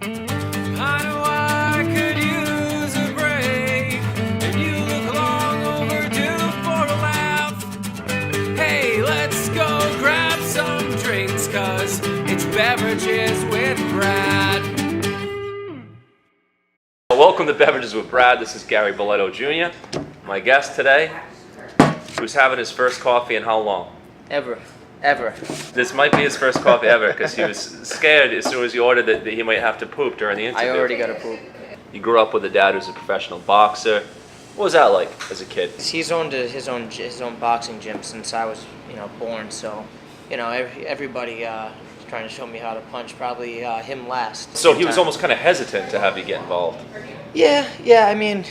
I know I could use a break, and you look long overdue for a laugh. Hey, let's go grab some drinks, cause it's Beverages with Brad. Welcome to Beverages with Brad. This is Gary Balletto Jr. My guest today, who's having his first coffee in how long? Ever. This might be his first coffee ever because he was scared as soon as he ordered it that he might have to poop during the interview. I already got to poop. You grew up with a dad who's a professional boxer. What was that like as a kid? He's owned his own boxing gym since I was, born. So, everybody is trying to show me how to punch. Probably him last. So he was almost kind of hesitant to have you get involved. Yeah. I mean,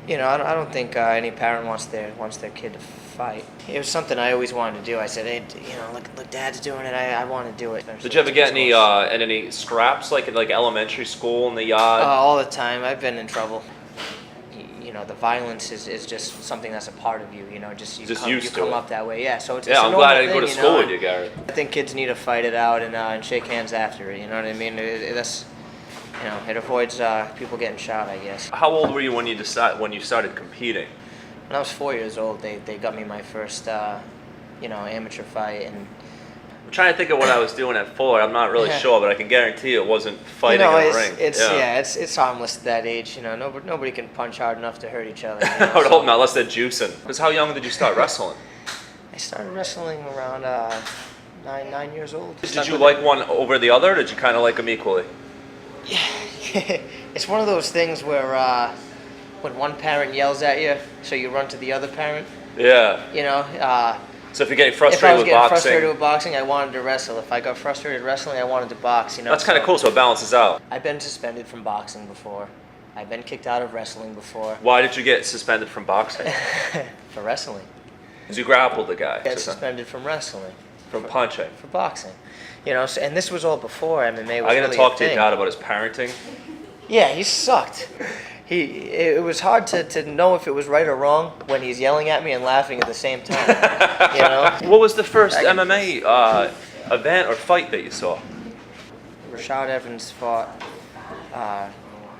I don't think any parent wants their kid to fight. It was something I always wanted to do. I said, hey, look, Dad's doing it. I want to do it. Did you ever get any scraps like in elementary school in the yard? All the time. I've been in trouble. The violence is just something that's a part of you. You come up that way. Yeah. So it's I'm glad I didn't go to school with you, Gary. I think kids need to fight it out and shake hands after it. You know what I mean? It avoids people getting shot, I guess. How old were you when you started competing? When I was 4 years old, they got me my first, amateur fight, and I'm trying to think of what I was doing at 4. I'm not really sure, but I can guarantee it wasn't fighting in a ring. It's harmless at that age. Nobody can punch hard enough to hurt each other. I would hope not, unless they're juicing. Because how young did you start wrestling? I started wrestling around 9 years old. Did you like one over the other, or did you kind of like them equally? Yeah, it's one of those things where when one parent yells at you, so you run to the other parent. Yeah. So if you're getting frustrated if I was with getting boxing, frustrated with boxing, I wanted to wrestle. If I got frustrated wrestling, I wanted to box. That's kind of cool. So it balances out. I've been suspended from boxing before. I've been kicked out of wrestling before. Why did you get suspended from boxing? For wrestling. Because you grappled the guy. I got suspended from wrestling. From punching. For boxing. And this was all before MMA was really a thing. I'm going to talk to your dad about his parenting. Yeah, he sucked. It was hard to know if it was right or wrong when he's yelling at me and laughing at the same time. What was the first MMA event or fight that you saw? Rashad Evans fought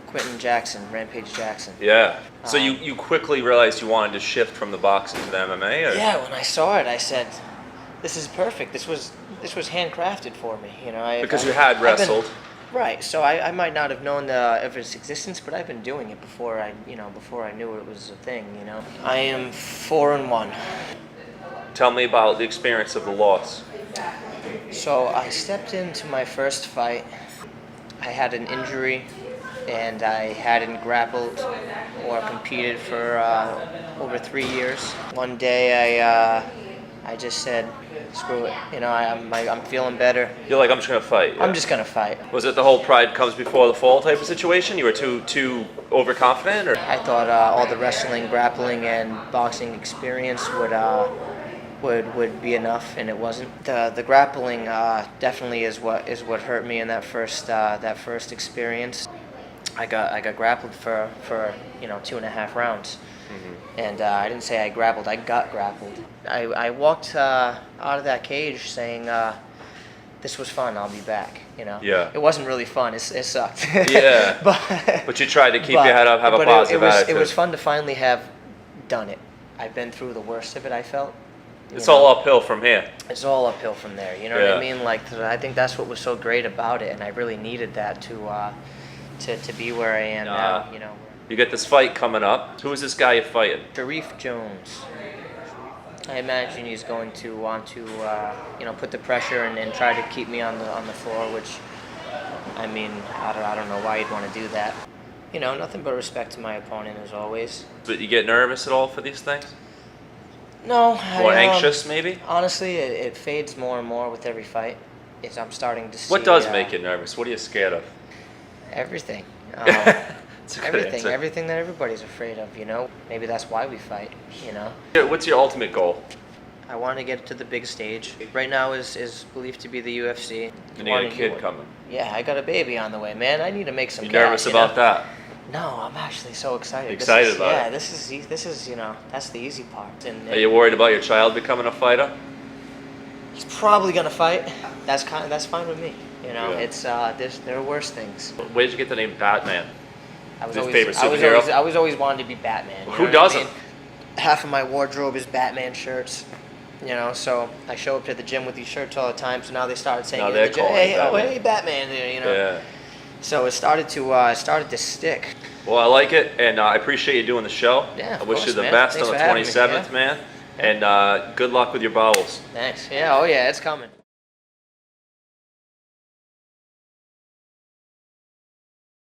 Quentin Jackson, Rampage Jackson. Yeah. So you quickly realized you wanted to shift from the boxing to the MMA? Or? Yeah, when I saw it, I said, this is perfect. This was handcrafted for me. Because you had wrestled. Right, so I might not have known of its existence, but I've been doing it before I knew it was a thing. I am 4-1. Tell me about the experience of the loss. So I stepped into my first fight. I had an injury, and I hadn't grappled or competed for over 3 years. One day I just said, screw it. I'm feeling better. You're like, I'm just gonna fight. Yeah. I'm just gonna fight. Was it the whole pride comes before the fall type of situation? You were too overconfident, or? I thought all the wrestling, grappling, and boxing experience would be enough, and it wasn't. The grappling definitely is what hurt me in that first experience. I got grappled for 2.5 rounds. Mm-hmm. And I didn't say I grappled, I got grappled. I walked out of that cage saying, this was fun, I'll be back, Yeah. It wasn't really fun, it sucked. Yeah. But you tried to keep your head up, have a positive attitude. It was fun to finally have done it. I've been through the worst of it, I felt. It's all uphill from here. It's all uphill from there, you know what I mean? I think that's what was so great about it, and I really needed that to be where I am now, You get this fight coming up. Who is this guy you're fighting? Sharif Jones. I imagine he's going to want to, put the pressure and try to keep me on the floor, which, I don't know why he'd want to do that. Nothing but respect to my opponent as always. But you get nervous at all for these things? No. Or anxious, maybe? Honestly, it fades more and more with every fight. I'm starting to see. What does make you nervous? What are you scared of? Everything. Everything that everybody's afraid of, Maybe that's why we fight, What's your ultimate goal? I want to get to the big stage. Right now is believed to be the UFC. And you got a kid coming. Yeah, I got a baby on the way, man. I need to make some You cash. nervous about that? No, I'm actually so excited. Excited about it? Yeah, this is that's the easy part. And Are you worried about your child becoming a fighter? he's probably gonna fight. That's fine with me. You know, Yeah. it's there are worse things. Where did you get the name Batman? I was Your always, favorite I was superhero? always, I was always wanted to be Batman. You Who know what I doesn't? mean? Half of my wardrobe is Batman shirts. You know, so I show up to the gym with these shirts all the time. So now they started saying, Now in they're the gym, calling "Hey, you oh, Batman." hey, Batman!" You know. Yeah. So it started to stick. Well, I like it, and I appreciate you doing the show. Yeah, I of wish course, you the man. best Thanks on the for having me, 27th, yeah. man. And good luck with your bowels. Thanks. Yeah. Oh yeah, it's coming.